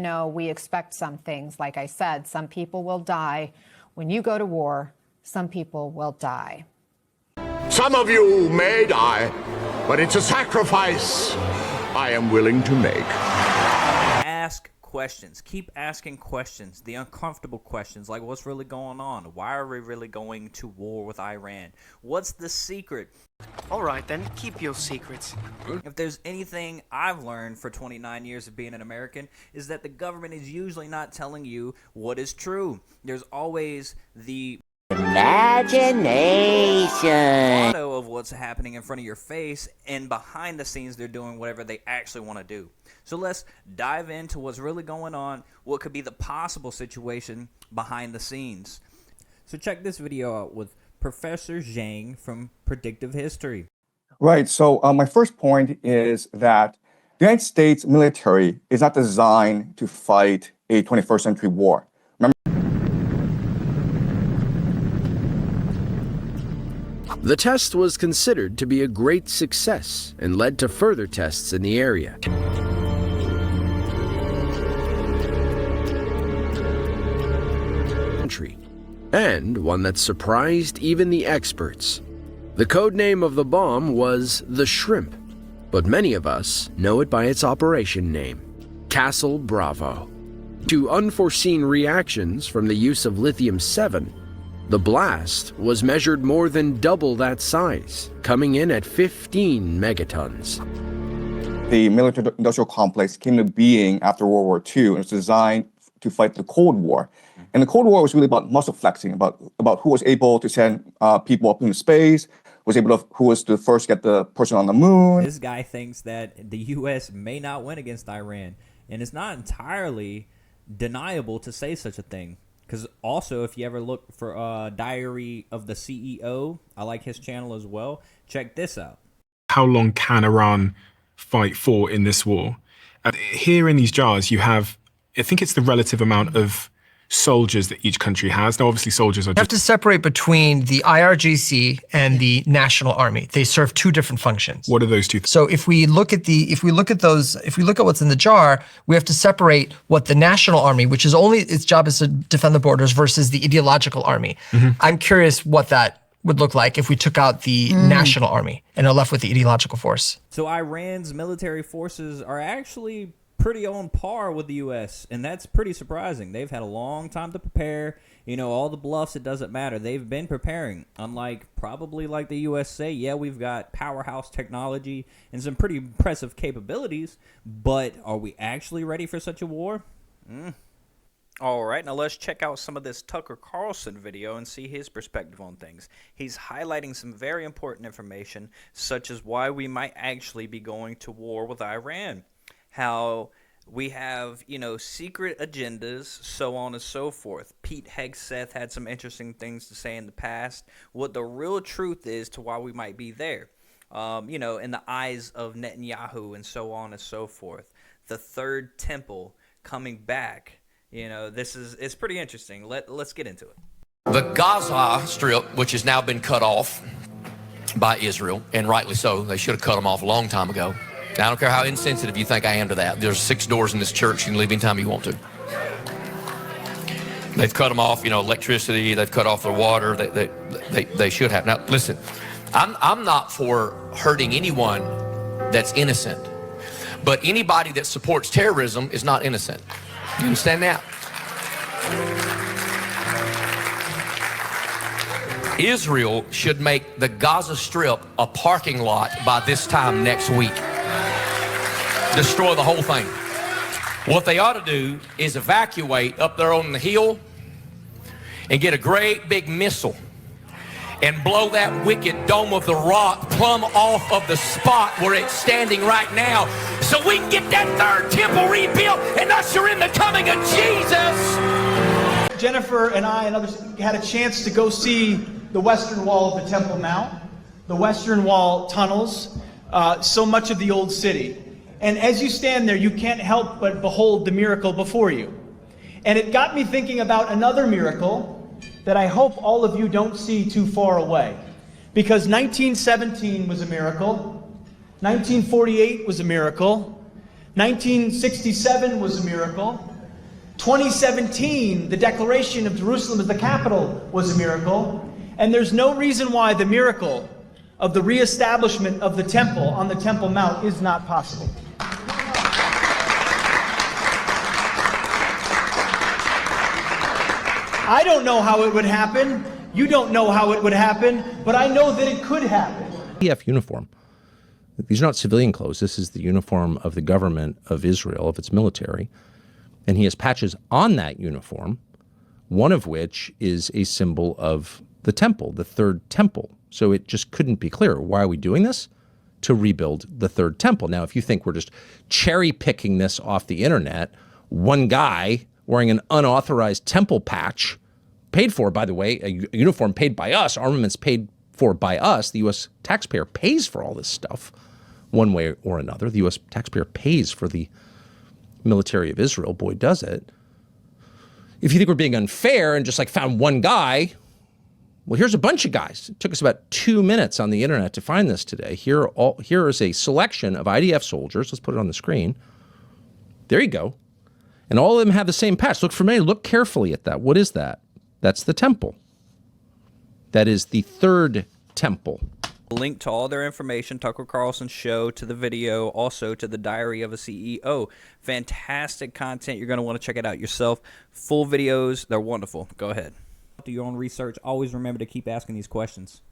No, we expect some things. Like I said, some people will die. When you go to war, some people will die. Some of you may die, but it's a sacrifice I am willing to make. Ask questions. Keep asking questions. The uncomfortable questions, like what's really going on? Why are we really going to war with Iran? What's the secret? All right, then, keep your secrets. If there's anything I've learned for 29 years of being an American, is that the government is usually not telling you what is true. There's always the imagination of what's happening in front of your face, and behind the scenes they're doing whatever they actually want to do. So let's dive into what's really going on, what could be the possible situation behind the scenes. So check this video out with Professor Jiang from Predictive History. Right. So my first point is that the United States military is not designed to fight a 21st century war. Remember? The test was considered to be a great success and led to further tests in the area. And one that surprised even the experts. The code name of the bomb was the Shrimp, but many of us know it by its operation name, Castle Bravo. To unforeseen reactions from the use of lithium-7, the blast was measured more than double that size, coming in at 15 megatons. The military-industrial complex came to being after World War II, and it was designed to fight the Cold War. And the Cold War was really about muscle flexing, about who was able to send people up into space, who was the first to get the person on the moon. This guy thinks that the U.S. may not win against Iran, and it's not entirely deniable to say such a thing. Because also, if you ever look for Diary of the CEO, I like his channel as well. Check this out. How long can Iran fight for in this war? Here in these jars, you have, I think it's the relative amount of soldiers that each country has. Now, obviously, soldiers are. You have to separate between the IRGC and the National Army. They serve two different functions. What are those two? So if we look at what's in the jar, we have to separate what the National Army, which is only its job is to defend the borders, versus the ideological army. I'm curious what that would look like if we took out the National Army and are left with the ideological force. So Iran's military forces are actually pretty on par with the U.S., and that's pretty surprising. They've had a long time to prepare. You know, all the bluffs, it doesn't matter. They've been preparing. Unlike probably like the USA, yeah, we've got powerhouse technology and some pretty impressive capabilities, but are we actually ready for such a war? All right, now let's check out some of this Tucker Carlson video and see his perspective on things. He's highlighting some very important information, such as why we might actually be going to war with Iran. How we have, you know, secret agendas, so on and so forth. Pete Hegseth had some interesting things to say in the past. What the real truth is to why we might be there, you know, in the eyes of Netanyahu and so on and so forth. The third temple coming back. You know, it's pretty interesting. Let's get into it. The Gaza Strip, which has now been cut off by Israel, and rightly so. They should have cut them off a long time ago. I don't care how insensitive you think I am to that. There's 6 doors in this church. You can leave anytime you want to. They've cut them off, you know, electricity. They've cut off their water. They should have. Now, listen, I'm not for hurting anyone that's innocent. But anybody that supports terrorism is not innocent. You understand that? Israel should make the Gaza Strip a parking lot by this time next week. Destroy the whole thing. What they ought to do is evacuate up there on the hill and get a great big missile and blow that wicked Dome of the Rock plumb off of the spot where it's standing right now, so we can get that third temple rebuilt and usher in the coming of Jesus. Jennifer and I and others had a chance to go see the western wall of the Temple Mount, the western wall tunnels, so much of the old city. And as you stand there, you can't help but behold the miracle before you. And it got me thinking about another miracle that I hope all of you don't see too far away. Because 1917 was a miracle, 1948 was a miracle, 1967 was a miracle, 2017, the declaration of Jerusalem as the capital was a miracle. And there's no reason why the miracle of the reestablishment of the temple on the Temple Mount is not possible. I don't know how it would happen. You don't know how it would happen, but I know that it could happen. IDF uniform. These are not civilian clothes. This is the uniform of the government of Israel, of its military. And he has patches on that uniform, one of which is a symbol of the temple, the third temple. So it just couldn't be clearer. Why are we doing this? To rebuild the third temple. Now, if you think we're just cherry picking this off the internet, one guy wearing an unauthorized temple patch, paid for, by the way, a uniform paid by us, armaments paid for by us, the U.S. taxpayer pays for all this stuff one way or another. The U.S. taxpayer pays for the military of Israel. Boy, does it. If you think we're being unfair and just like found one guy, well, here's a bunch of guys. It took us about 2 minutes on the internet to find this today. Here is a selection of IDF soldiers. Let's put it on the screen. There you go. And all of them have the same patch. Look familiar. Look carefully at that. What is that? That's the temple. That is the third temple. Link to all their information, Tucker Carlson's show, to the video, also to the Diary of a CEO. Fantastic content. You're going to want to check it out yourself. Full videos. They're wonderful. Go ahead. Do your own research. Always remember to keep asking these questions.